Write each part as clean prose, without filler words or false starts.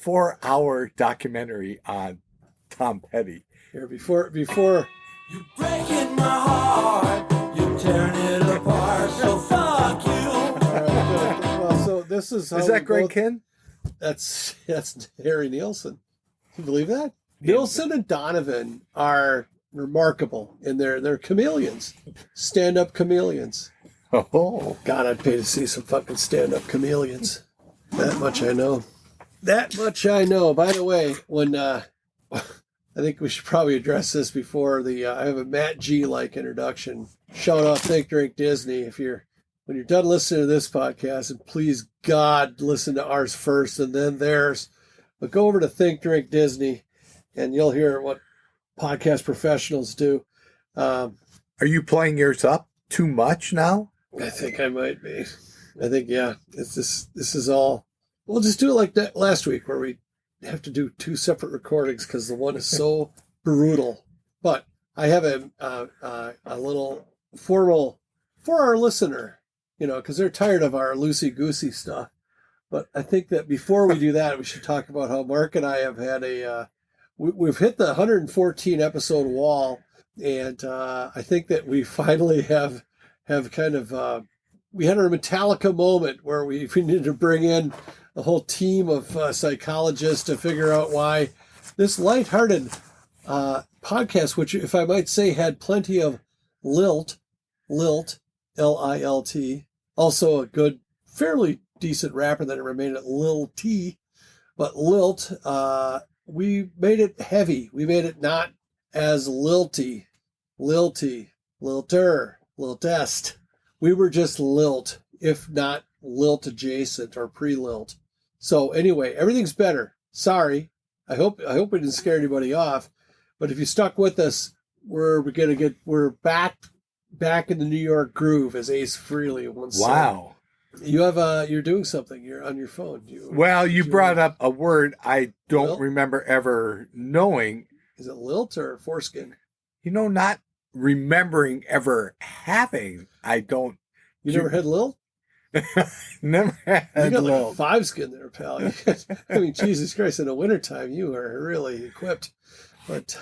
4-hour documentary on Tom Petty. Here, before You breaking my heart, you tearing it apart, so fuck you. all right, good. Well, so this is how Is that we Greg both- Kinn? That's Harry Nilsson. Can you believe that? Nilsson and Donovan are remarkable in they're chameleons, stand-up chameleons. Oh, God, I'd pay to see some fucking stand-up chameleons. That much I know. That much I know. By the way, when I think we should probably address this before I have a Matt G-like introduction. Shout out Think Drink Disney. When you're done listening to this podcast, and please God listen to ours first and then theirs, but go over to Think Drink Disney and you'll hear what podcast professionals do. are you playing yours up too much now? I think I might be. I think, yeah, this is all. We'll just do it like that last week where we have to do 2 separate recordings because the one is so brutal. But I have a little formal for our listener, because they're tired of our loosey-goosey stuff. But I think that before we do that, we should talk about how Mark and I have had we've hit the 114 episode wall. And I think that we finally have kind of, we had our Metallica moment where we needed to bring in a whole team of psychologists to figure out why this lighthearted podcast, which, if I might say, had plenty of Lilt, Lilt, also a good, fairly decent rapper that remained at Lil T, but Lilt, we made it heavy. We made it not as lilty, lilter, liltest. We were just lilt, if not lilt adjacent or pre-lilt. So anyway, everything's better. Sorry. I hope we didn't scare anybody off. But if you stuck with us, we're back in the New York groove, as Ace Frehley once said. Wow. You have you're doing something. You're on your phone. You brought up a word I don't Lilt? remember ever knowing. Is it lilt or foreskin? Not remembering ever having. I don't. You never had lilt? Never had You got like Lilt. 5 skin there, pal. I mean, Jesus Christ, in the wintertime, you are really equipped. But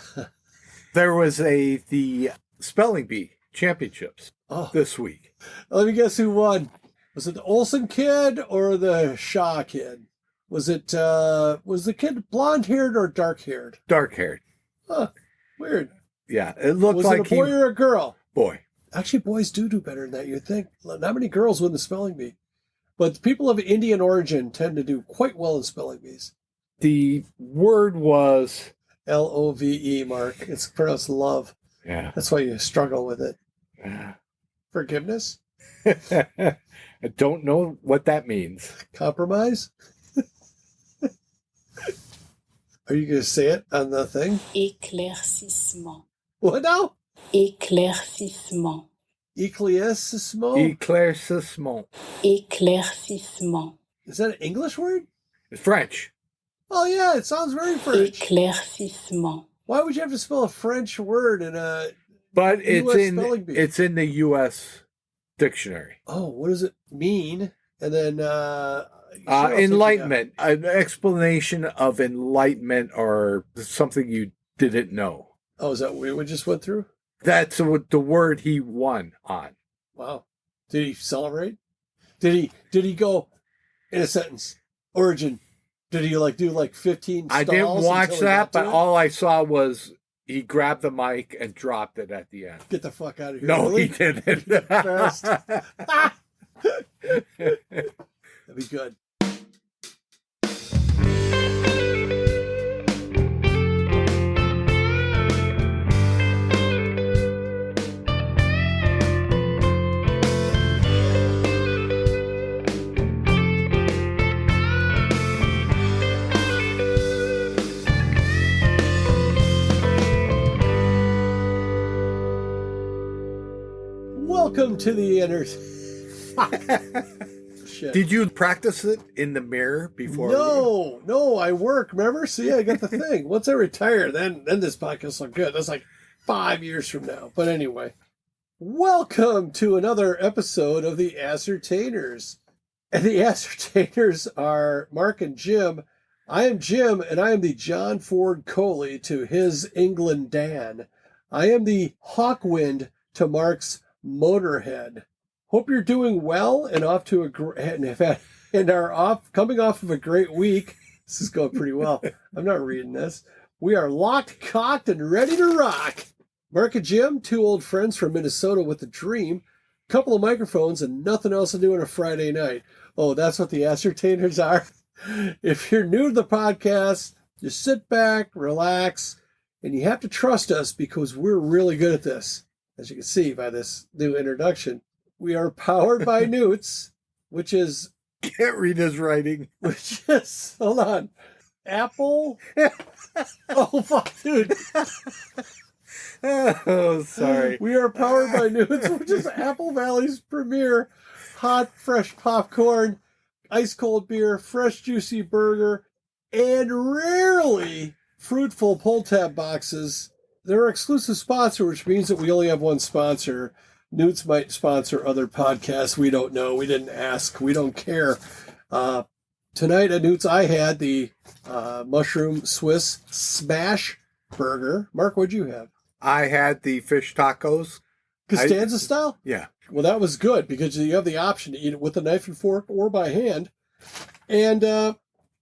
There was the Spelling Bee Championships this week. let me guess who won. Was it the Olsen kid or the Shaw kid? Was the kid blonde-haired or dark-haired? Dark-haired. Huh, weird. Yeah, it looked Was like it a boy or a girl? boy. Actually, boys do better than that. You'd think. Not many girls win the spelling bee. But people of Indian origin tend to do quite well in spelling bees. The word was Love, Mark. It's pronounced love. yeah. That's why you struggle with it. Forgiveness? I don't know what that means. Compromise? Are you going to say it on the thing? Éclaircissement. What now? Éclaircissement. Éclaircissement? Éclaircissement. Éclaircissement. Is that an English word? It's French. Oh, yeah, it sounds very French. Éclaircissement. Why would you have to spell a French word in a... But US spelling bee. it's in the U.S. dictionary. Oh, what does it mean? And then... sure, I'll take it Enlightenment. An explanation of enlightenment or something you didn't know. down. Oh, is that what we just went through? That's what the word he won on. Wow. Did he celebrate? Did he go in a sentence? Origin. Did he do 15 stalls? I didn't watch until he that, got to but it? all I saw was he grabbed the mic and dropped it at the end. Get the fuck out of here. No, really? he didn't. Fast. That'd be good. Welcome to the inner. Shit. Did you practice it in the mirror before? No, I work. Remember? See, I got the thing. Once I retire, then this podcast will look good. That's like 5 years from now. But anyway, welcome to another episode of the Ascertainers. And the Ascertainers are Mark and Jim. I am Jim, and I am the John Ford Coley to his England Dan. I am the Hawkwind to Mark's Motorhead. Hope you're doing well and off to coming off of a great week. This is going pretty well. I'm not reading this. We are locked, cocked, and ready to rock. Mark and Jim, two old friends from Minnesota with a dream, couple of microphones, and nothing else to do on a Friday night. Oh, that's what the ascertainers are. If you're new to the podcast, just sit back, relax, and you have to trust us because we're really good at this. As you can see by this new introduction, we are powered by Newts, which is... Can't read his writing. Which is, hold on, Apple? Oh, fuck, dude. Oh, sorry. We are powered by Newts, which is Apple Valley's premier hot, fresh popcorn, ice cold beer, fresh, juicy burger, and rarely fruitful pull tab boxes. They're our exclusive sponsor, which means that we only have one sponsor. Newts might sponsor other podcasts. We don't know. We didn't ask. We don't care. Tonight at Newts, I had the mushroom Swiss smash burger. Mark, what'd you have? I had the fish tacos. Costanza style? Yeah. Well, that was good because you have the option to eat it with a knife and fork or by hand. And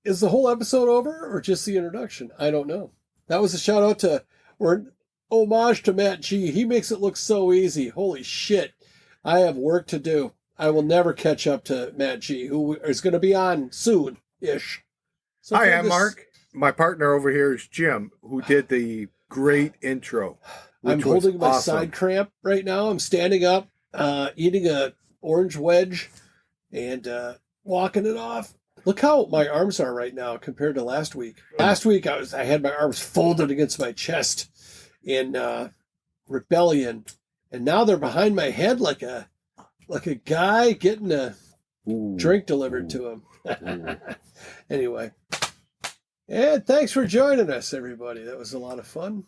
is the whole episode over or just the introduction? I don't know. That was a shout out to, or an homage to Matt G. He makes it look so easy. Holy shit. I have work to do. I will never catch up to Matt G, who is going to be on soon-ish. So Hi, I'm Mark. My partner over here is Jim, who did the great intro. I'm holding my side cramp right now. I'm standing up, eating a orange wedge, and walking it off. Look how my arms are right now compared to last week. Last week I had my arms folded against my chest in rebellion, and now they're behind my head like a guy getting a drink delivered to him. Anyway, and thanks for joining us, everybody. That was a lot of fun.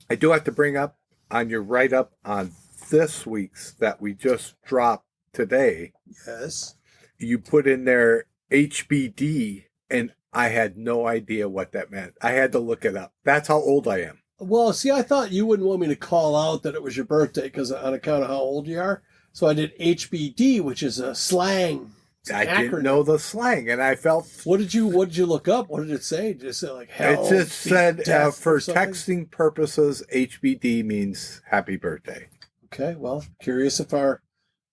I do have to bring up on your write-up on this week's that we just dropped today. Yes. You put in there HBD, and I had no idea what that meant. I had to look it up. That's how old I am. Well, see, I thought you wouldn't want me to call out that it was your birthday because on account of how old you are. So I did HBD, which is a slang. I didn't know the slang, and I felt... What did you look up? What did it say? Did it say like hell? It just said for something? texting purposes, HBD means happy birthday. Okay, well, curious if our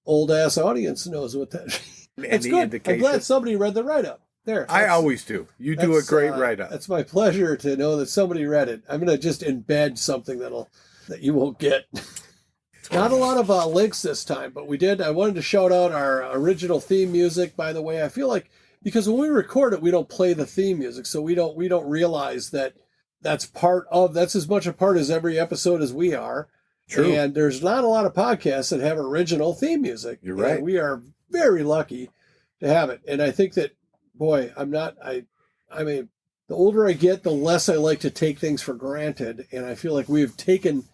old-ass audience knows what that means. It's good. Indication? I'm glad somebody read the write-up. There. I always do. You do a great write-up. That's my pleasure to know that somebody read it. I'm going to just embed something that you won't get. Not a lot of links this time, but we did. I wanted to shout out our original theme music, by the way. I feel like, because when we record it, we don't play the theme music, so we don't realize that that's as much a part as every episode as we are. True. And there's not a lot of podcasts that have original theme music. You're right. And we are very lucky to have it. And I think that, boy, I mean, the older I get, the less I like to take things for granted. And I feel like we've taken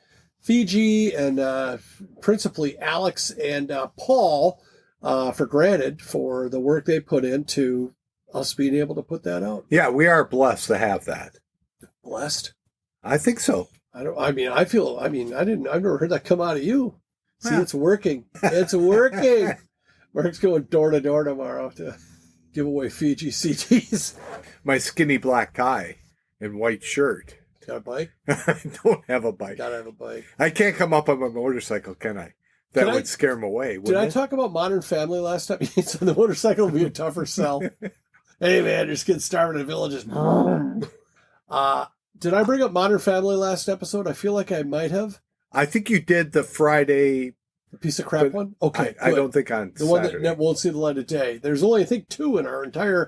Fiji and principally Alex and Paul for granted for the work they put into us being able to put that out. Yeah, we are blessed to have that. Blessed? I think so. I've never heard that come out of you. See, it's working. It's working. Mark's going door to door tomorrow to give away Fiji CDs. My skinny black tie and white shirt. Got a bike? I don't have a bike. Gotta have a bike. I can't come up on my motorcycle, can I? That would scare him away. Did I talk about Modern Family last time? So the motorcycle would be a tougher sell. Hey, man, there's kids starving in villages. Did I bring up Modern Family last episode? I feel like I might have. I think you did the Friday. The piece of crap one? Okay. I don't think on the Saturday. one that won't see the light of day. There's only, I think, 2 in our entire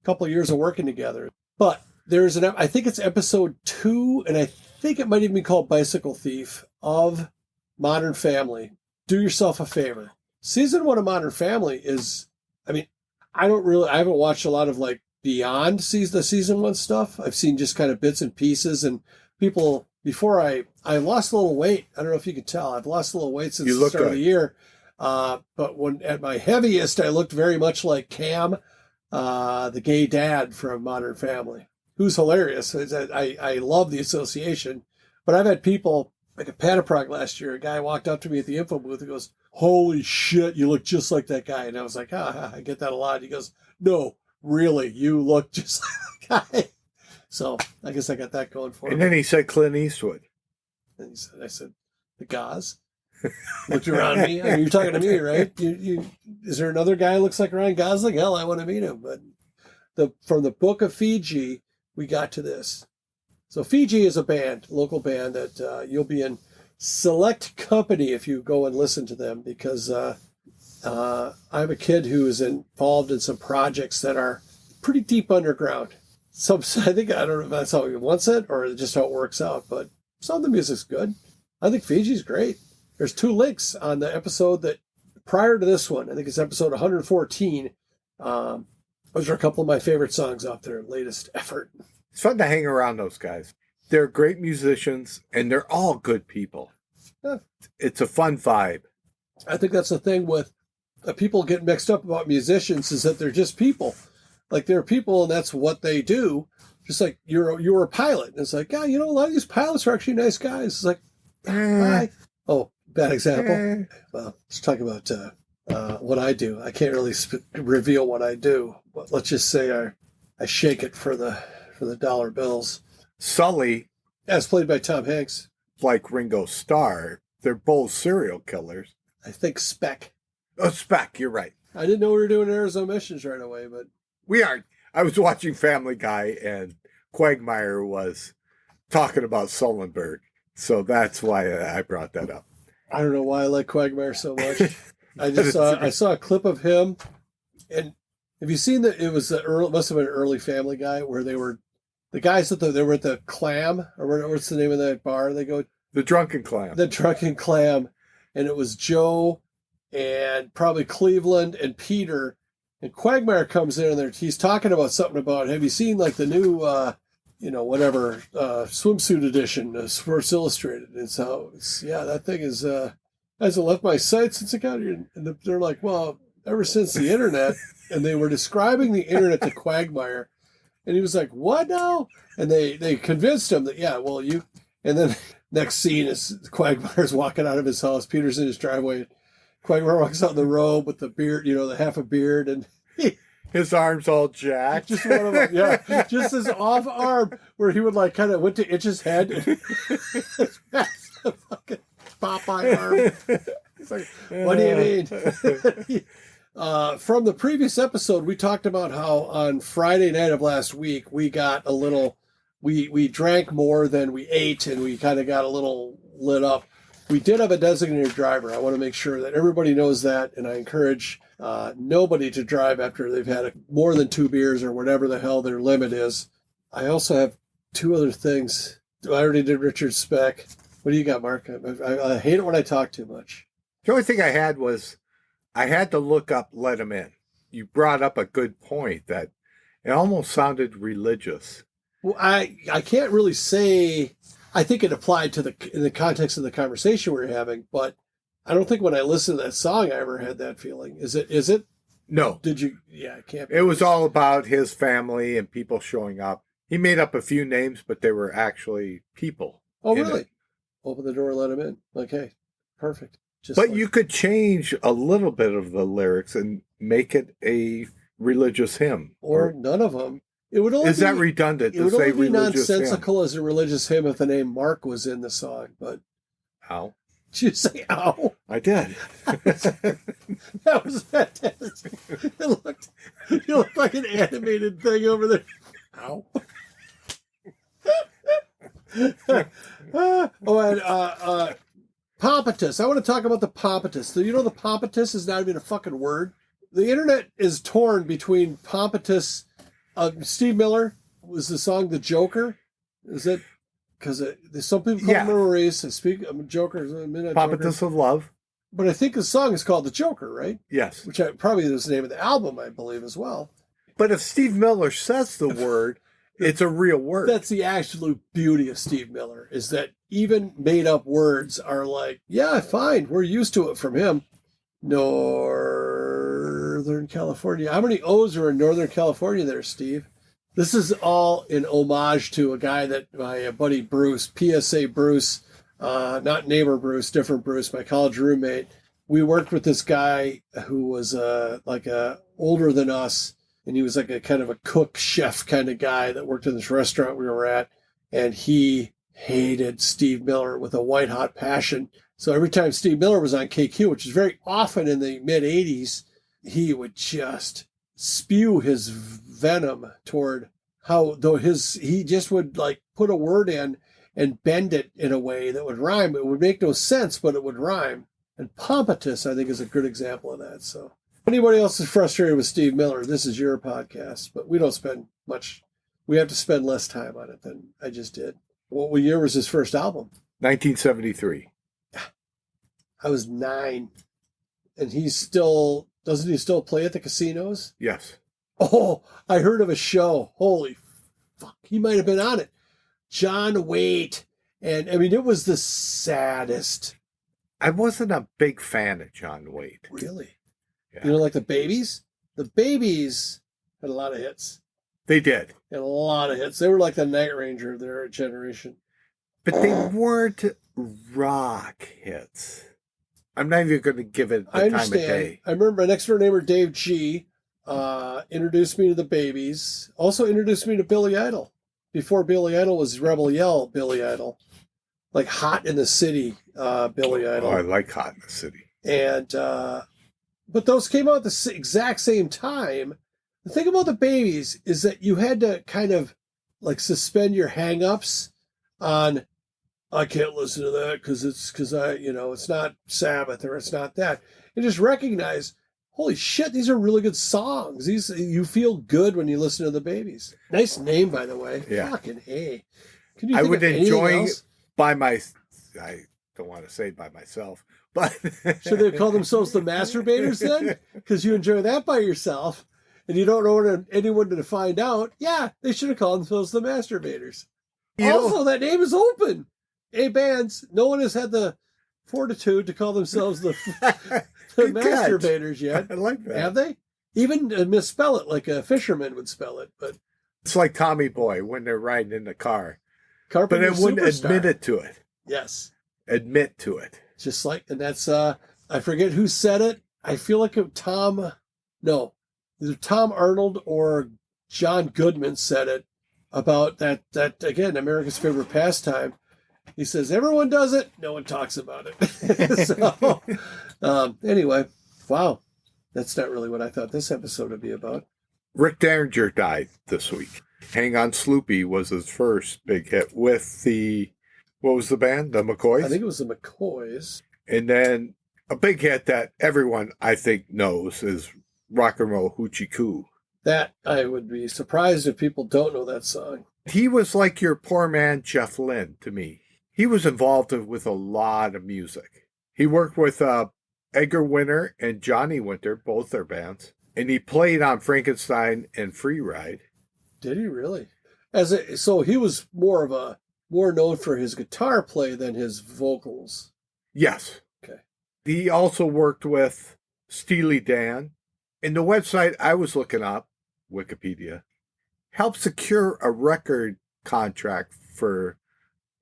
couple of years of working together. But there's I think it's episode 2, and I think it might even be called Bicycle Thief of Modern Family. Do yourself a favor. Season 1 of Modern Family is, I mean, I haven't watched a lot of like beyond the season 1 stuff. I've seen just kind of bits and pieces, and people, before I lost a little weight. I don't know if you can tell. I've lost a little weight since the start of the year. But when at my heaviest, I looked very much like Cam, the gay dad from Modern Family. who's hilarious. I love the association. But I've had people, like at Panaprog last year, a guy walked up to me at the info booth and goes, "Holy shit, you look just like that guy." And I was like, I get that a lot. He goes, "No, really, you look just like that guy." So I guess I got that going for me. And then he said Clint Eastwood. And I said, "The Gaz." Looked around me. I mean, you're talking to me, right? Is there another guy who looks like Ryan Gosling? Hell, I want to meet him. But from the Book of Fiji, we got to this. So Fiji is a band, local band that you'll be in select company if you go and listen to them, because I have a kid who is involved in some projects that are pretty deep underground. I don't know if that's how he wants it or just how it works out, but some of the music's good. I think Fiji's great. There's 2 links on the episode that prior to this one, I think it's episode 114. Those are a couple of my favorite songs off their latest effort. It's fun to hang around those guys. They're great musicians, and they're all good people. Yeah. It's a fun vibe. I think that's the thing with people get mixed up about musicians, is that they're just people. Like, they're people, and that's what they do. Just like you're a pilot. And it's like, yeah, a lot of these pilots are actually nice guys. It's like, bye. Oh, bad example. Well, let's talk about what I do. I can't really reveal what I do, but let's just say I shake it for the dollar bills. Sully, As played by Tom Hanks. like Ringo Starr, they're both serial killers. I think Spec. Oh, Speck, you're right. I didn't know we were doing Arizona Missions right away, but We aren't. I was watching Family Guy, and Quagmire was talking about Sullenberg. So that's why I brought that up. I don't know why I like Quagmire so much. I saw a clip of him, and have you seen that? It was must have been an early Family Guy where they were the guys they were at the Clam, or what's the name of that bar? They go The Drunken Clam. the Drunken Clam, and it was Joe and probably Cleveland and Peter, and Quagmire comes in and he's talking about something about, have you seen like the new swimsuit edition of Sports Illustrated? And so that thing is hasn't left my sight since it got here. And they're like, well, ever since the internet. And they were describing the internet to Quagmire, and he was like, what now? And they convinced him that, and then next scene is Quagmire's walking out of his house, Peter's in his driveway, Quagmire walks out in the robe with the beard, the half a beard, and his arms all jacked. just one of them, just his off arm where he would like kind of went to itch his head. Fucking Popeye arm. He's like, what do you mean? From the previous episode, we talked about how on Friday night of last week, we got a little, we drank more than we ate, and we kind of got a little lit up. We did have a designated driver. I want to make sure that everybody knows that, and I encourage nobody to drive after they've had more than 2 beers or whatever the hell their limit is. I also have 2 other things. I already did Richard Speck. What do you got, Mark? I hate it when I talk too much. The only thing I had was I had to look up Let 'Em In. You brought up a good point that it almost sounded religious. Well, I can't really say. I think it applied to in the context of the conversation we were having, but I don't think when I listened to that song I ever had that feeling. Is it? No. Did you? Yeah, it can't be. It was all about his family and people showing up. He made up a few names, but they were actually people. Oh, really? Open the door, let him in. Okay, perfect. But you could change a little bit of the lyrics and make it a religious hymn. Or none of them. It would only that redundant it to would say only be religious nonsensical as a religious hymn if the name Mark was in the song. But Ow. did you say ow? I did. That was fantastic. You looked like an animated thing over there. Ow. And Pompatus. I want to talk about the Pompatus. So you know the Pompatus is not even a fucking word. The internet is torn between Pompatus. Steve Miller was the song "The Joker." Is it? Because some people call him Maurice. I'm a Joker. Pompatus of Love. But I think the song is called "The Joker," right? Yes. Which probably is the name of the album, I believe, as well. But if Steve Miller says the word, it's a real word. That's the absolute beauty of Steve Miller, is that even made-up words are like, yeah, fine, we're used to it from him. Northern California. How many O's are in Northern California there, Steve? This is all in homage to a guy that my buddy Bruce, PSA Bruce, not neighbor Bruce, different Bruce, my college roommate. We worked with this guy who was older than us, and he was like a kind of a cook chef kind of guy that worked in this restaurant we were at, and he hated Steve Miller with a white hot passion. So every time Steve Miller was on KQ, which is very often in the mid 80s, he would just spew his venom toward he just would like put a word in and bend it in a way that would rhyme. It would make no sense, but it would rhyme. And pompous, I think, is a good example of that. So if anybody else is frustrated with Steve Miller, this is your podcast, but we don't spend much. We have to spend less time on it than I just did. What year was his first album? 1973. I was 9. And doesn't he still play at the casinos? Yes. Oh, I heard of a show. Holy fuck. He might have been on it. John Waite. And I mean, it was the saddest. I wasn't a big fan of John Waite. Really? Yeah. You know, like the Babies? The Babies had a lot of hits. They did. Had a lot of hits. They were like the Night Ranger of their generation. But they weren't rock hits. I'm not even going to give it the time of day. I remember my next door neighbor, Dave G., introduced me to the Babies. Also introduced me to Billy Idol. Before Billy Idol was Rebel Yell Billy Idol. Like Hot in the City Billy Idol. Oh, I like Hot in the City. And, but those came out at the exact same time. The thing about the Babies is that you had to kind of like suspend your hang-ups on, I can't listen to that because it's not Sabbath or it's not that. And just recognize, holy shit, these are really good songs. You feel good when you listen to the Babies. Nice name, by the way. Yeah. Fucking A. Can you I think would of anything enjoy else? I don't want to say by myself, but Should they call themselves the Masturbators then? Because you enjoy that by yourself and you don't know anyone to find out. Yeah, they should have called themselves the Masturbators. Also, that name is open. Hey, bands, no one has had the fortitude to call themselves the Good Masturbators yet. I like that. Have they? Even misspell it like a fisherman would spell it. But It's like Tommy Boy when they're riding in the car. But Carpenter it wouldn't Superstar. admit it to it. Yes. Admit to it. Just like, and that's, I forget who said it. I feel like either Tom Arnold or John Goodman said it about that again, America's favorite pastime. He says, everyone does it. No one talks about it. So, anyway, wow. That's not really what I thought this episode would be about. Rick Derringer died this week. Hang On Sloopy was his first big hit with what was the band? The McCoys? I think it was the McCoys. And then a big hit that everyone, I think, knows is Rock and Roll Hoochie Coo. That, I would be surprised if people don't know that song. He was like your poor man Jeff Lynne to me. He was involved with a lot of music. He worked with Edgar Winter and Johnny Winter, both their bands. And he played on Frankenstein and Free Ride. Did he really? So he was more known for his guitar play than his vocals. Yes. Okay. He also worked with Steely Dan. And the website I was looking up, Wikipedia, helped secure a record contract for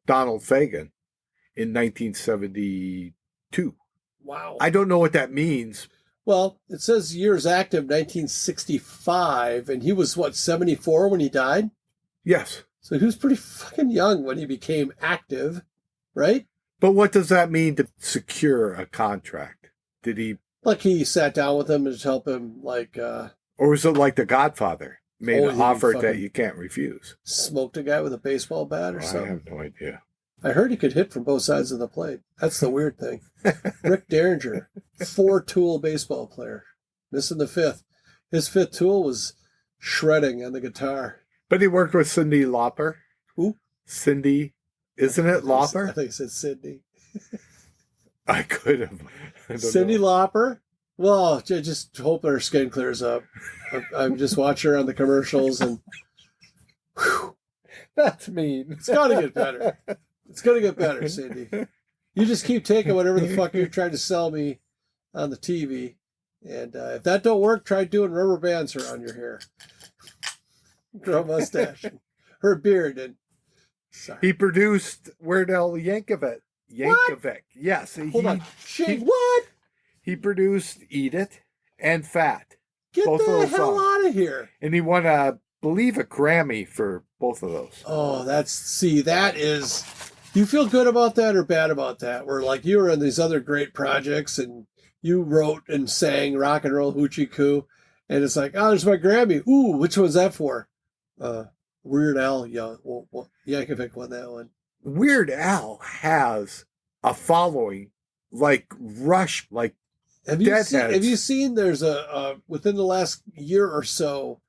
Donald Fagen in 1972. Wow. I don't know what that means. Well, it says years active, 1965, and he was, 74 when he died? Yes. So he was pretty fucking young when he became active, right? But what does that mean to secure a contract? Did he... Like he sat down with him and help him, or was it like The Godfather? Made an offer that you can't refuse. Smoked a guy with a baseball bat or something? I have no idea. I heard he could hit from both sides of the plate. That's the weird thing. Rick Derringer, 4-tool baseball player, missing the fifth. His fifth tool was shredding on the guitar. But he worked with Cyndi Lauper. Who? Cyndi. Isn't it Lauper? I think it said Sydney. I could have. Cyndi Lauper? Well, I just hope her skin clears up. I'm just watching her on the commercials and... Whew, that's mean. It's got to get better. It's going to get better, Cindy. You just keep taking whatever the fuck you're trying to sell me on the TV. And if that don't work, try doing rubber bands around your hair. Grow a mustache. Her beard. And sorry. He produced Weird Al Yankovic. Yes. Hold on. Shane, what? He produced Eat It and Fat. Get both of the those hell songs. out of here. And he won, I believe, a Grammy for both of those. Oh, that is, do you feel good about that or bad about that? Where like you were in these other great projects and you wrote and sang Rock and Roll Hoochie Coo, and it's like, oh, there's my Grammy. Ooh, which one's that for? Weird Al Yankovic won that one. Weird Al has a following like Rush, like Have you Deadheads. seen there's a within the last year or so,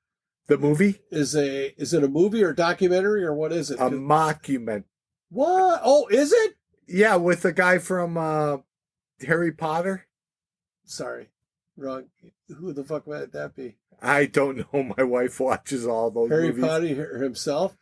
The movie? is it a movie or documentary or what is it? A mockument. What? Oh, is it? Yeah, with the guy from Harry Potter. Sorry. Wrong. Who the fuck might that be? I don't know. My wife watches all those Harry movies. Potter himself?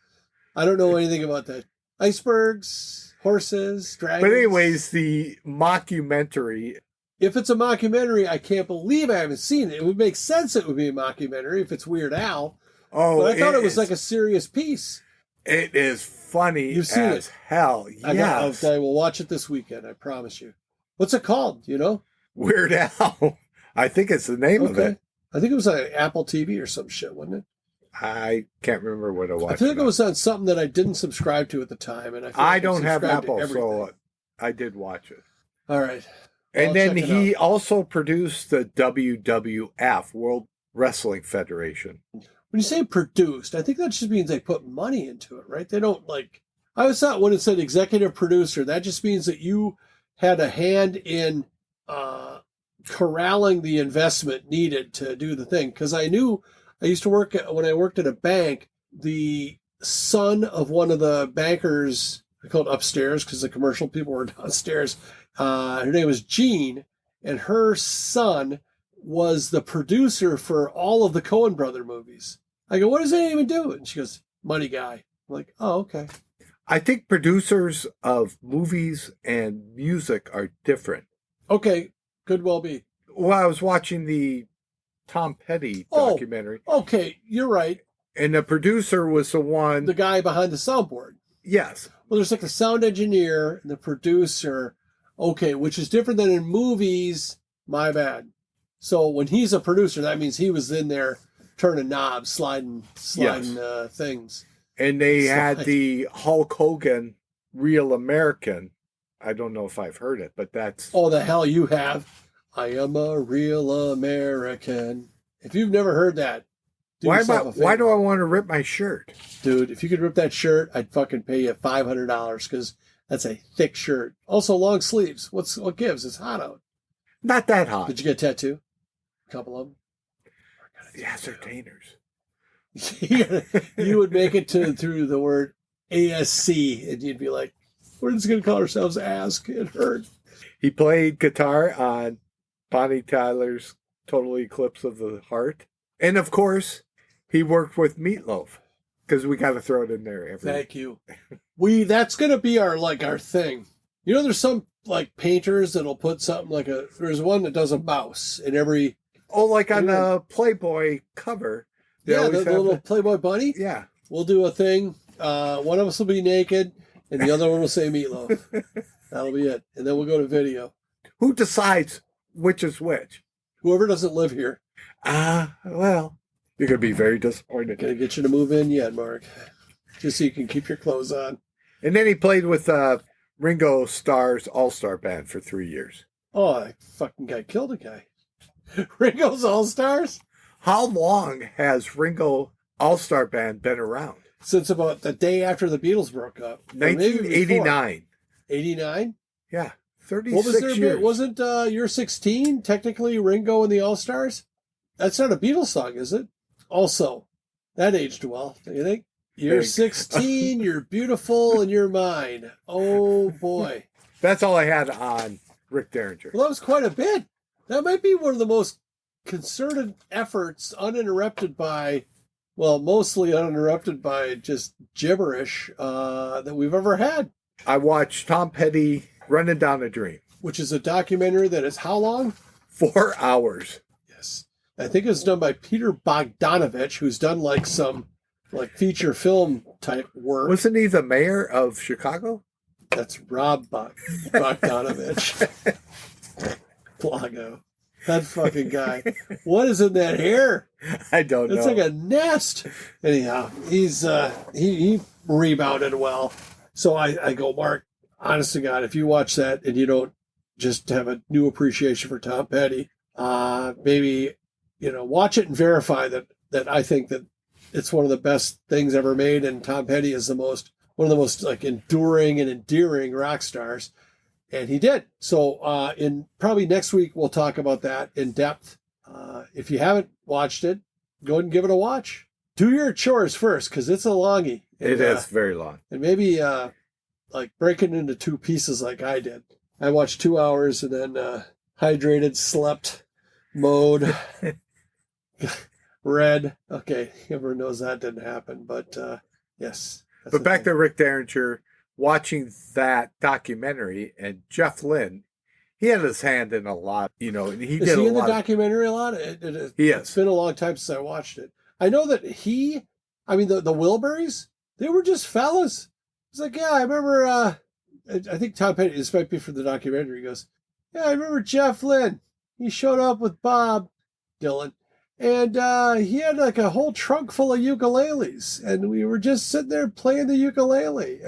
I don't know anything about that. Icebergs, horses, dragons. But anyways, the mockumentary. If it's a mockumentary, I can't believe I haven't seen it. It would make sense it would be a mockumentary if it's Weird Al. Oh, But I thought it was like a serious piece. It is funny You've seen as it? hell. Yes. I will watch it this weekend, I promise you. What's it called, you know? Weird Al. I think it's the name of it. I think it was on Apple TV or some shit, wasn't it? I can't remember what I watched. I feel like it was on something that I didn't subscribe to at the time. And I don't have subscribed to Apple, everything. so I did watch it. All right. And I'll then check it he out. also produced the WWF, World Wrestling Federation. When you say produced, I think that just means they put money into it, right? They don't like. I always thought when it said executive producer, that just means that you had a hand in corralling the investment needed to do the thing. Because I used to work when I worked at a bank, the son of one of the bankers, I call it upstairs because the commercial people were downstairs. Her name was Jean, and her son was the producer for all of the Coen brother movies. I go, what does that even do? And she goes, money guy. I'm like, oh, okay. I think producers of movies and music are different. Okay, could well be. Well, I was watching the Tom Petty Oh. documentary, Okay, you're right. and the producer was the one. The guy behind the soundboard. Yes. Well, there's like the sound engineer and the producer. Okay, which is different than in movies. My bad. So when he's a producer, that means he was in there turning knobs, sliding things. And they It's had like- the Hulk Hogan Real American. I don't know if I've heard it, but that's. Oh, the hell you have. I am a real American. If you've never heard that, do yourself a favor. Why do I want to rip my shirt? Dude, if you could rip that shirt, I'd fucking pay you $500 because that's a thick shirt. Also, long sleeves. What gives? It's hot out. Not that hot. Did you get a tattoo? A couple of them? The ascertainers. You would make it through the word ASC, and you'd be like, we're just going to call ourselves Ask. It hurt. He played guitar on Bonnie Tyler's Total Eclipse of the Heart. And of course, he worked with Meatloaf because we got to throw it in there every Thank you. That's going to be our thing. You know, there's some like painters that'll put something there's one that does a mouse in every. Oh, like on Yeah. the Playboy cover. They Yeah, always the have little Playboy bunny. Yeah. We'll do a thing. One of us will be naked, and the other one will say Meatloaf. That'll be it. And then we'll go to video. Who decides which is which? Whoever doesn't live here, Well, you're going to be very disappointed. gonna get you to move in yet, Mark. Just so you can keep your clothes on. And then he played with Ringo Starr's All-Star Band for 3 years. Oh, that fucking guy killed a guy. Ringo's All-Stars? How long has Ringo All-Star Band been around? Since about the day after the Beatles broke up. Or maybe before. 1989. 89? Yeah, 36 What was their years. Wasn't You're 16 technically Ringo and the All-Stars? That's not a Beatles song, is it? Also, that aged well, don't you think? You're Big. 16, you're beautiful, and you're mine. Oh, boy. That's all I had on Rick Derringer. Well, that was quite a bit. That might be one of the most concerted efforts, mostly uninterrupted by just gibberish that we've ever had, I watched Tom Petty Running Down a Dream. which is a documentary that is how long? 4 hours. Yes. I think it's done by Peter Bogdanovich, who's done like some like feature film type work. Wasn't he the mayor of Chicago? That's Rob Bogdanovich. Plago. That fucking guy. What is in that hair? I don't know. It's like a nest. Anyhow, he rebounded well. So I go, Mark, honest to God, if you watch that and you don't just have a new appreciation for Tom Petty, maybe, watch it and verify that I think that it's one of the best things ever made, and Tom Petty is one of the most like enduring and endearing rock stars. And he did. So in probably next week, we'll talk about that in depth. If you haven't watched it, go ahead and give it a watch. Do your chores first, because it's a longie. It is very long. And maybe like break it into two pieces like I did. I watched 2 hours and then hydrated, slept, mode, read. Okay, everyone knows that didn't happen, but yes. But back to Rick Derringer, watching that documentary, and Jeff Lynne, he had his hand in a lot, and he did a lot. Is he in the documentary a lot? He is. It's been a long time since I watched it. I know that the Wilburys, they were just fellas. It's like, yeah, I remember, I think Tom Petty, this might be from the documentary, he goes, yeah, I remember Jeff Lynne. He showed up with Bob Dylan, and he had like a whole trunk full of ukuleles, and we were just sitting there playing the ukulele.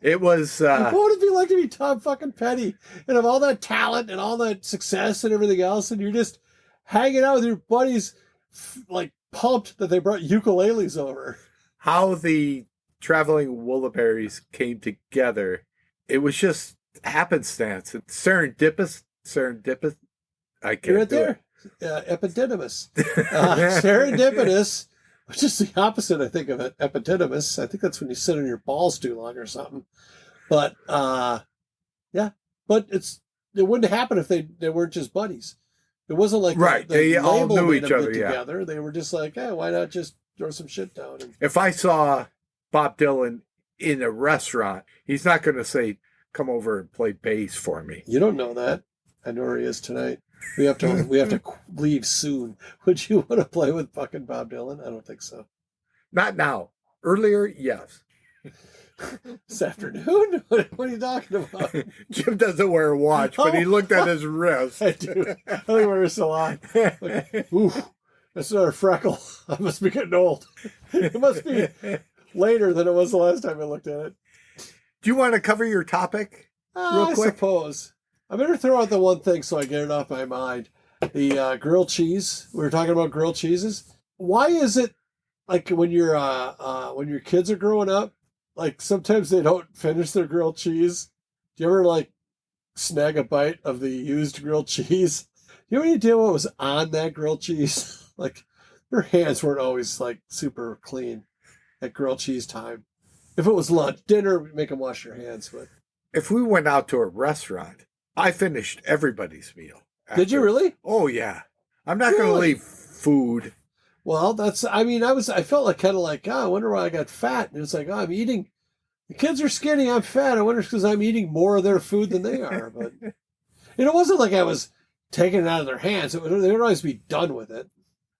It was... what would it be like to be Tom fucking Petty and have all that talent and all that success and everything else, and you're just hanging out with your buddies, like pumped that they brought ukuleles over? How the Traveling Wilburys came together, it was just happenstance. It's serendipitous. I can't You're right do there. Epididymis. Serendipitous, which is the opposite, I think, of it. Epididymis. I think that's when you sit on your balls too long or something. But, yeah. But it wouldn't happen if they weren't just buddies. It wasn't like right. They all knew each other. Together. They were just like, hey, why not just throw some shit down? If I saw Bob Dylan in a restaurant, he's not going to say, come over and play bass for me. You don't know that. I know where he is tonight. We have to leave soon. Would you want to play with fucking Bob Dylan? I don't think so. Not now. Earlier, yes. This afternoon? What are you talking about? Jim doesn't wear a watch, but he looked at his wrist. I do. I think wear a salon. Oof. That's not a freckle. I must be getting old. It must be later than it was the last time I looked at it. Do you want to cover your topic real quick? I suppose. I better throw out the one thing so I get it off my mind. The grilled cheese. We were talking about grilled cheeses. Why is it like when your kids are growing up, like sometimes they don't finish their grilled cheese? Do you ever like snag a bite of the used grilled cheese? Do you have any idea what was on that grilled cheese? Like their hands weren't always like super clean at grilled cheese time. If it was lunch, dinner, we'd make them wash their hands. But if we went out to a restaurant, I finished everybody's meal. Did you really? Oh, yeah. I'm not going to leave food. Well, I felt like kind of like, I wonder why I got fat. And it's like, I'm eating. The kids are skinny. I'm fat. I wonder if it's because I'm eating more of their food than they are. But it wasn't like I was taking it out of their hands. They would always be done with it.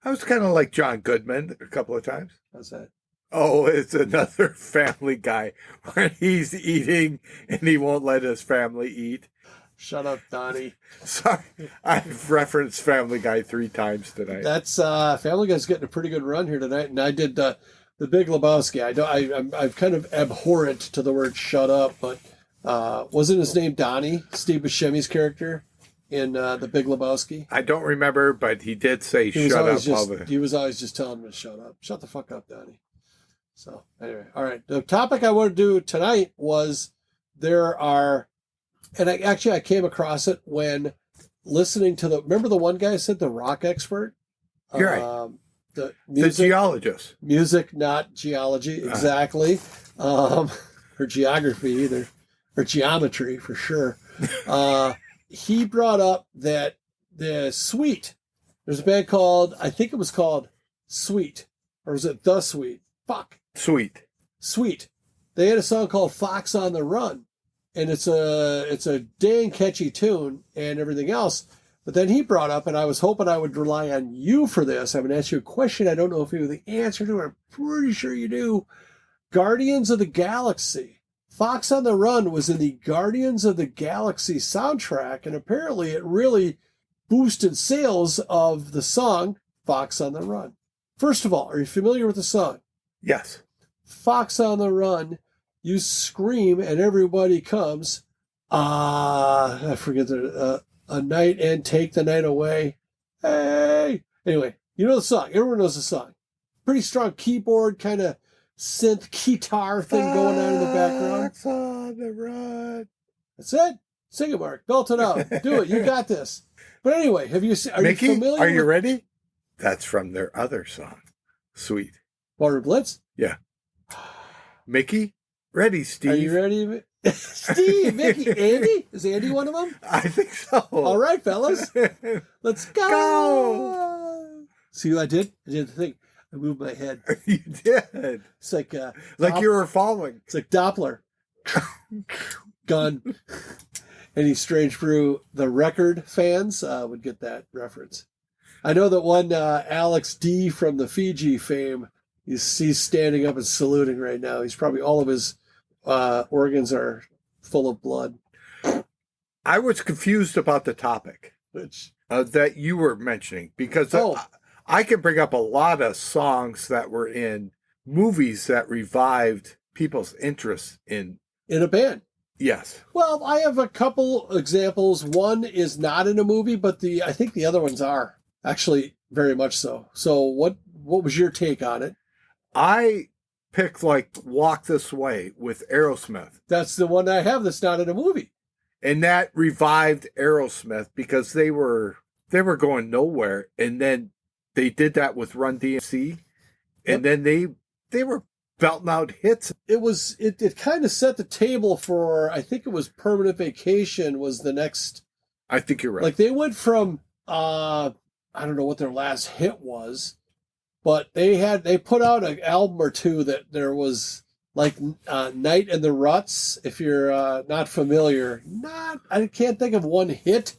I was kind of like John Goodman a couple of times. How's that? Oh, it's another Family Guy where he's eating and he won't let his family eat. Shut up, Donnie. Sorry, I've referenced Family Guy 3 times tonight. That's Family Guy's getting a pretty good run here tonight, and I did the Big Lebowski. I'm kind of abhorrent to the word "shut up," but wasn't his name Donnie? Steve Buscemi's character in the Big Lebowski. I don't remember, but he did say "shut up." He was always just telling him to shut up. Shut the fuck up, Donnie. So anyway, all right. The topic I want to do tonight was and I came across it when listening to remember the one guy said the rock expert? You're right. The geologist. Music, not geology, exactly. Or geography either. Or geometry for sure. He brought up that the Sweet, there's a band called, I think it was called Sweet. Or was it The Sweet? Fuck. Sweet. They had a song called Fox on the Run. And it's a dang catchy tune and everything else. But then he brought up, and I was hoping I would rely on you for this. I'm going to ask you a question. I don't know if you know the answer to it. I'm pretty sure you do. Guardians of the Galaxy. Fox on the Run was in the Guardians of the Galaxy soundtrack, and apparently it really boosted sales of the song Fox on the Run. First of all, are you familiar with the song? Yes. Fox on the Run, you scream and everybody comes. I forget a night and take the night away. Hey! Anyway, you know the song. Everyone knows the song. Pretty strong keyboard, kind of synth guitar thing going on in the background. Fox on the Run. That's it. Sing it, Mark. Belt it out. Do it. You got this. But anyway, Mickey, you familiar are you with ready? That's from their other song. Sweet. Water Blitz? Yeah. Mickey, ready, Steve. Are you ready? Steve, Mickey, Andy? Is Andy one of them? I think so. All right, fellas. Let's go. Go. See what I did? I did the thing. I moved my head. You did. It's like You were falling. It's like Doppler. Gun. Any Strange Brew, the record fans would get that reference. I know that one Alex D from the Fiji fame, he's standing up and saluting right now. He's probably, all of his organs are full of blood. I was confused about the topic Which that you were mentioning because I can bring up a lot of songs that were in movies that revived people's interest in a band. Yes. Well, I have a couple examples. One is not in a movie, but I think the other ones are actually very much so. So what was your take on it? I picked Walk This Way with Aerosmith. That's the one I have that's not in a movie. And that revived Aerosmith because they were going nowhere. And then they did that with Run DMC. And then they were belting out hits. It kind of set the table for, I think it was Permanent Vacation was the next. I think you're right. Like they went from, I don't know what their last hit was, but they put out an album or two that there was Night in the Ruts. If you're not familiar, I can't think of one hit.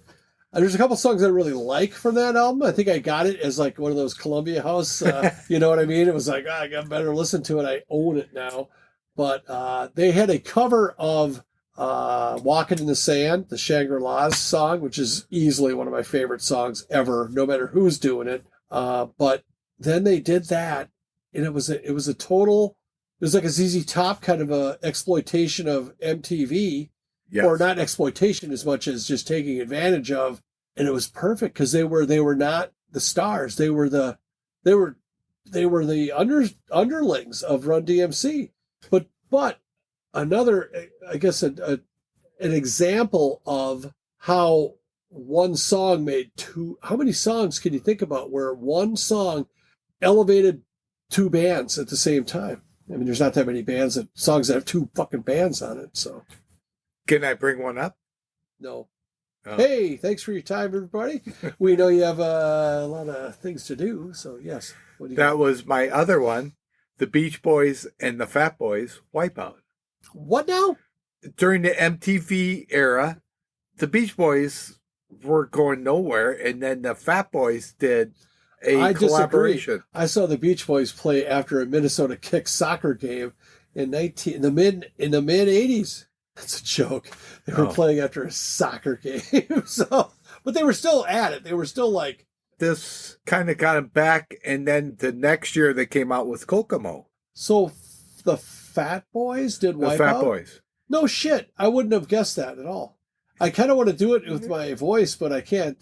There's a couple songs I really like from that album. I think I got it as one of those Columbia House, you know what I mean? It was I got better listen to it. I own it now. But they had a cover of Walking in the Sand, the Shangri-La's song, which is easily one of my favorite songs ever, no matter who's doing it. But then they did that, and it was like a ZZ Top kind of a exploitation of MTV. Yes. Or not exploitation as much as just taking advantage of, and it was perfect because they were not the stars. They were the underlings of Run DMC. But another, I guess, an example of how one song made two. How many songs can you think about where one song elevated two bands at the same time? I mean, there's not that many songs that have two fucking bands on it. So. Can I bring one up? No. Oh. Hey, thanks for your time, everybody. We know you have a lot of things to do, so yes. That was my other one, the Beach Boys and the Fat Boys, Wipeout. What now? During the MTV era, the Beach Boys were going nowhere, and then the Fat Boys did a collaboration. Disagree. I saw the Beach Boys play after a Minnesota Kicks soccer game in the mid 80s. That's a joke. They were playing after a soccer game. But they were still at it. They were still this kind of got them back, and then the next year they came out with Kokomo. So the Fat Boys did Wipeout? The Fat Boys. No shit. I wouldn't have guessed that at all. I kind of want to do it with my voice, but I can't.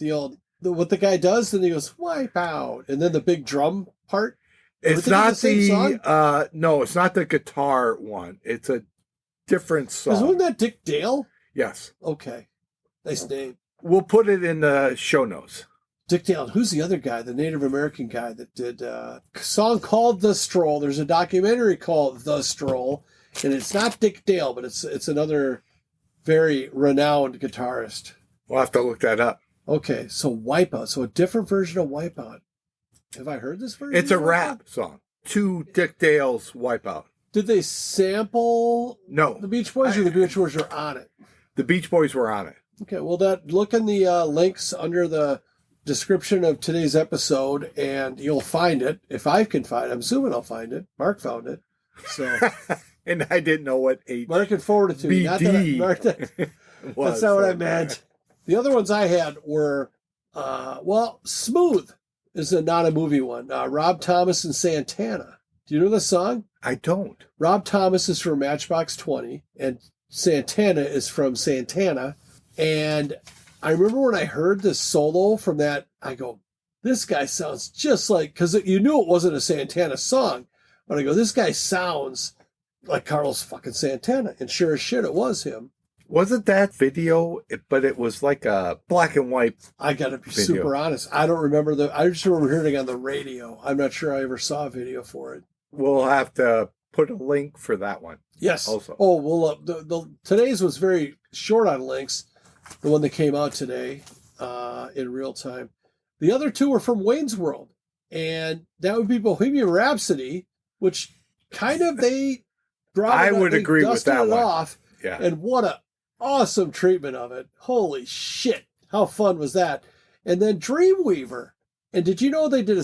What the guy does, then he goes, Wipeout. And then the big drum part. It's not no, it's not the guitar one. It's a different song. Wasn't that Dick Dale? Yes. Okay. Nice name. We'll put it in the show notes. Dick Dale. Who's the other guy? The Native American guy that did a song called The Stroll. There's a documentary called The Stroll, and it's not Dick Dale, but it's another very renowned guitarist. We'll have to look that up. Okay, so Wipeout. So a different version of Wipeout. Have I heard this version? It's a rap song to Dick Dale's Wipeout. Did they sample the Beach Boys, or the Beach Boys were on it? The Beach Boys were on it. Okay, well, look in the links under the description of today's episode, and you'll find it. If I can find it, I'm assuming I'll find it. Mark found it. So, And I didn't know what H. Mark can forward it to me. Not that Mark, was. that's not what I meant. The other ones I had were, Smooth is not a movie one. Rob Thomas and Santana. Do you know the song? I don't. Rob Thomas is from Matchbox 20, and Santana is from Santana. And I remember when I heard this solo from that, I go, this guy sounds just like, because you knew it wasn't a Santana song, but I go, this guy sounds like Carlos fucking Santana. And sure as shit, it was him. Wasn't that video, but it was like a black and white. I got to be video. super honest. I don't remember I just remember hearing it on the radio. I'm not sure I ever saw a video for it. We'll have to put a link for that one. Yes. Also. Oh, well, today's was very short on links. The one that came out today in real time. The other two were from Wayne's World. And that would be Bohemian Rhapsody, which kind of they agree with that it one. Off. Yeah. And what a awesome treatment of it. Holy shit. How fun was that? And then Dreamweaver. And did you know they did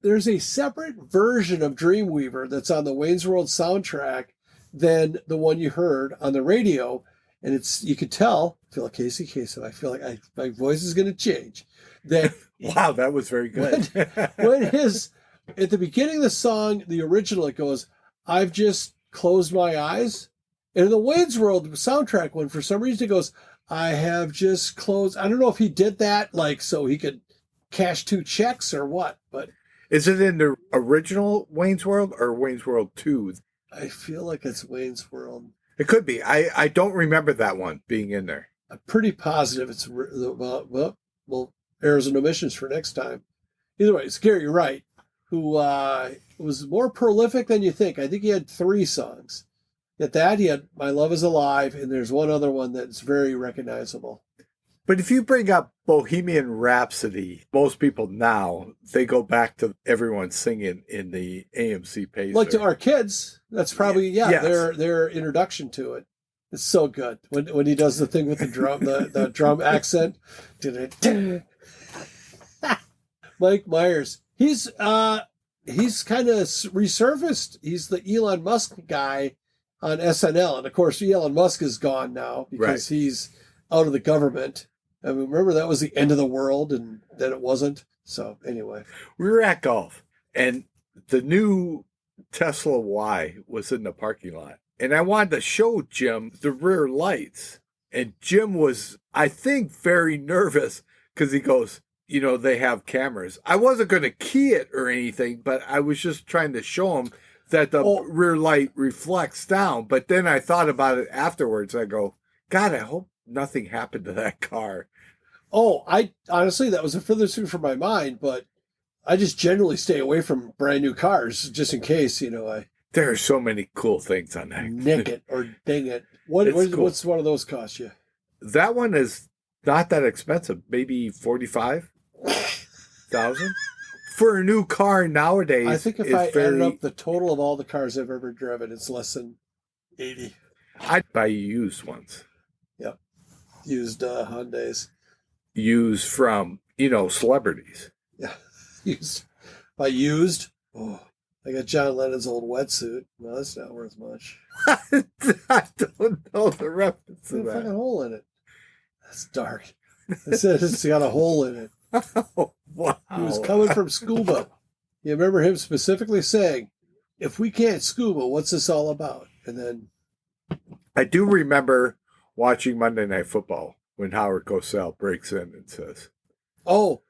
there's a separate version of Dreamweaver that's on the Wayne's World soundtrack than the one you heard on the radio. And you could tell, I feel like Casey Kasem, I feel like my voice is going to change. That wow, that was very good. when at the beginning of the song, the original, it goes, I've just closed my eyes. And in the Wayne's World soundtrack one, for some reason, it goes, I have just closed. I don't know if he did that, like, so he could cash 2 checks or what, but. Is it in the original Wayne's World or Wayne's World 2? I feel like it's Wayne's World. It could be. I don't remember that one being in there. I'm pretty positive it's, well, errors and omissions for next time. Either way, Gary, you're right, who was more prolific than you think. I think he had 3 songs. At that, he had My Love is Alive, and there's one other one that's very recognizable. But if you bring up Bohemian Rhapsody, most people now, they go back to everyone singing in the AMC Pacer. Like to our kids, that's probably, yes. their introduction to it. It's so good. When he does the thing with the drum, the drum accent. Mike Myers. He's kind of resurfaced. He's the Elon Musk guy on SNL. And of course, Elon Musk is gone now because he's out of the government. I mean, remember that was the end of the world and then it wasn't. So anyway. We were at golf and the new Tesla Y was in the parking lot. And I wanted to show Jim the rear lights. And Jim was, I think, very nervous because he goes, you know, they have cameras. I wasn't going to key it or anything, but I was just trying to show him that the rear light reflects down. But then I thought about it afterwards. I go, God, I hope nothing happened to that car. Oh, I honestly, that was a further thing from my mind, but I just generally stay away from brand new cars just in case, you know, There are so many cool things on that. nick it or ding it. Cool. What's one of those cost you? That one is not that expensive. Maybe $45,000 for a new car nowadays. I think if I added up the total of all the cars I've ever driven, it's less than 80. I'd buy used ones. Yep. Used Hyundais. Used from, celebrities. Yeah. Used. By used? Oh, I got John Lennon's old wetsuit. No, that's not worth much. I don't know the reference to There's a fucking that. hole in it. That's dark. It says it's got a hole in it. Oh, wow. He was coming from scuba. You remember him specifically saying, if we can't scuba, what's this all about? And then... I do remember watching Monday Night Football when Howard Cosell breaks in and says, Oh,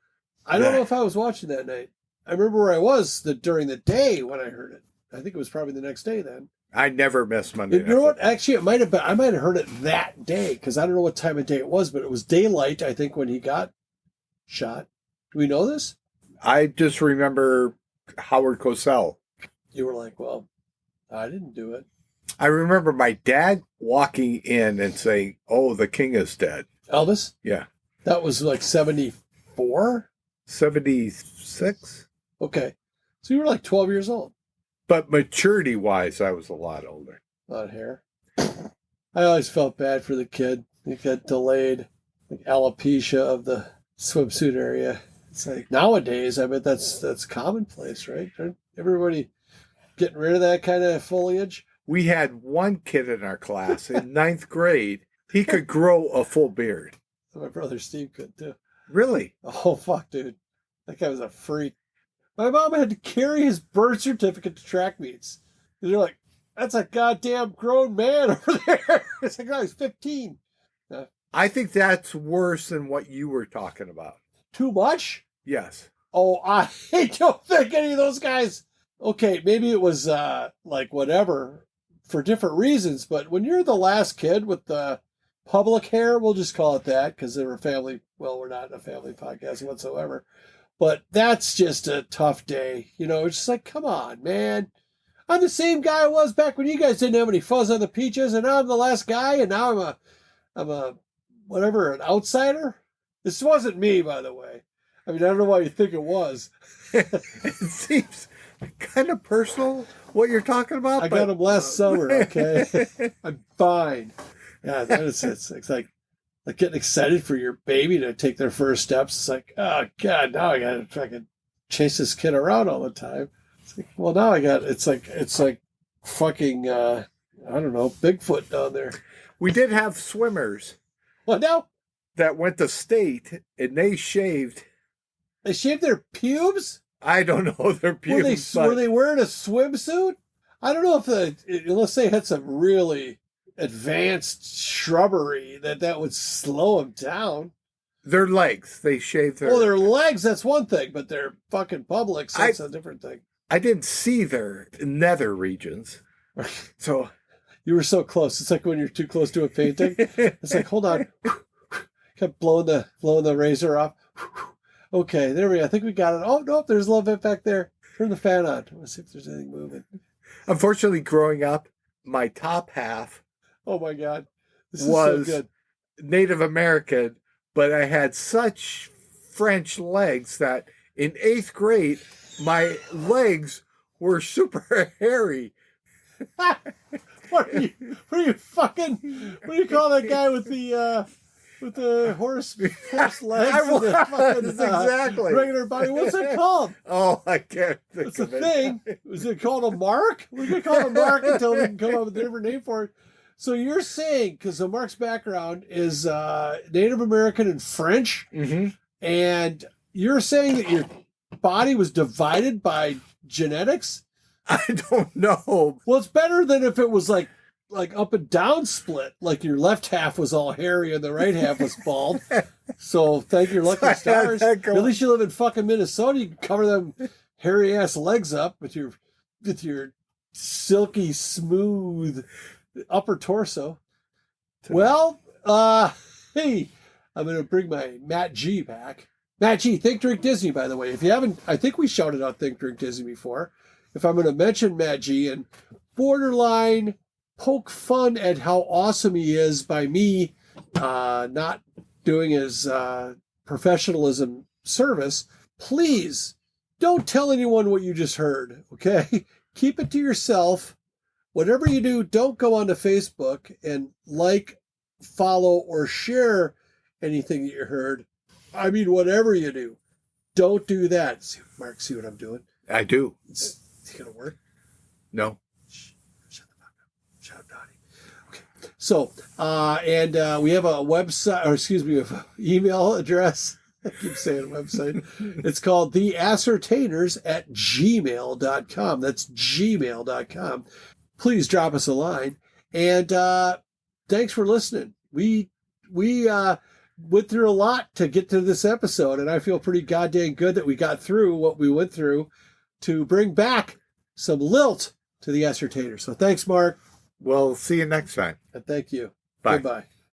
I don't know if I was watching that night. I remember where I was during the day when I heard it. I think it was probably the next day then. I never miss Monday Night You know what? Football. Actually, it might have been. I might have heard it that day because I don't know what time of day it was, but it was daylight, I think, when he got shot. Do we know this? I just remember Howard Cosell. You were like, well, I didn't do it. I remember my dad walking in and saying, "Oh, the king is dead." Elvis? Yeah. That was like 74? 76? Okay. So you were like 12 years old. But maturity-wise, I was a lot older. Not hair. I always felt bad for the kid. You get delayed, like alopecia of the swimsuit area. It's like nowadays, I bet that's commonplace, right? Aren't everybody getting rid of that kind of foliage? We had one kid in our class in ninth grade. He could grow a full beard. My brother Steve could too. Really? Oh, fuck, dude. That guy was a freak. My mom had to carry his birth certificate to track meets. And they're like, that's a goddamn grown man over there. It's like, no, he's 15. I think that's worse than what you were talking about. Too much? Yes. Oh, I don't think any of those guys. Okay, maybe it was like whatever for different reasons, but when you're the last kid with the public hair, we'll just call it that because they were family. Well, we're not a family podcast whatsoever, but that's just a tough day. You know, it's just like, come on, man. I'm the same guy I was back when you guys didn't have any fuzz on the peaches, and now I'm the last guy, and now I'm a whatever, an outsider. This wasn't me, by the way. I mean, I don't know why you think it was. It seems kind of personal what you're talking about. I got him last summer, okay? I'm fine. Yeah, it's like getting excited for your baby to take their first steps. It's like, oh, God, now I got to fucking chase this kid around all the time. It's like, well, now it's like fucking, I don't know, Bigfoot down there. We did have swimmers What now? that went to state and they shaved. They shaved their pubes? I don't know their pubes. Were they wearing a swimsuit? I don't know unless they had some really advanced shrubbery that would slow them down. Their legs. They shaved their. Well, their legs, that's one thing, but their fucking publics, that's a different thing. I didn't see their nether regions. So you were so close. It's like when you're too close to a painting. It's like, hold on. Kept blowing the razor off. Okay, there we go. I think we got it. Oh, no, there's a little bit back there. Turn the fan on. Let's see if there's anything moving. Unfortunately, growing up, my top half Oh, my God. This was is so good. Native American, but I had such French legs that in 8th grade, my legs were super hairy. What do you call that guy with the horse legs? That's exactly. Regular body. What's it called? Oh, I can't think It's of a it. thing. Is it called a mark? We're going to call it a mark until we can come up with a different name for it. So you're saying, because the Mark's background is Native American and French, Mm-hmm. and you're saying that your body was divided by genetics? I don't know. Well, it's better than if it was like up and down split, like your left half was all hairy and the right half was bald. So thank your lucky stars. At least you live in fucking Minnesota. You can cover them hairy ass legs up with your silky smooth upper torso. Well, hey, I'm gonna bring my Matt G back. Matt G, Think Drink Disney, by the way. If you haven't, I think we shouted out Think Drink Disney before. If I'm going to mention Matt G and borderline poke fun at how awesome he is by me not doing his professionalism service, please don't tell anyone what you just heard, okay? Keep it to yourself. Whatever you do, don't go onto Facebook and like, follow, or share anything that you heard. I mean, whatever you do, don't do that. Mark, see what I'm doing? I do. Is it going to work? No. Shut the fuck up. Shut up, Donnie. Okay. So, and we have a website, or excuse me, an email address. I keep saying website. It's called theascertainers at gmail.com. That's gmail.com. Please drop us a line. And thanks for listening. We went through a lot to get to this episode, and I feel pretty goddamn good that we got through what we went through to bring back some lilt to the ascertainers. So thanks, Mark. We'll see you next time. And thank you. Bye. Goodbye.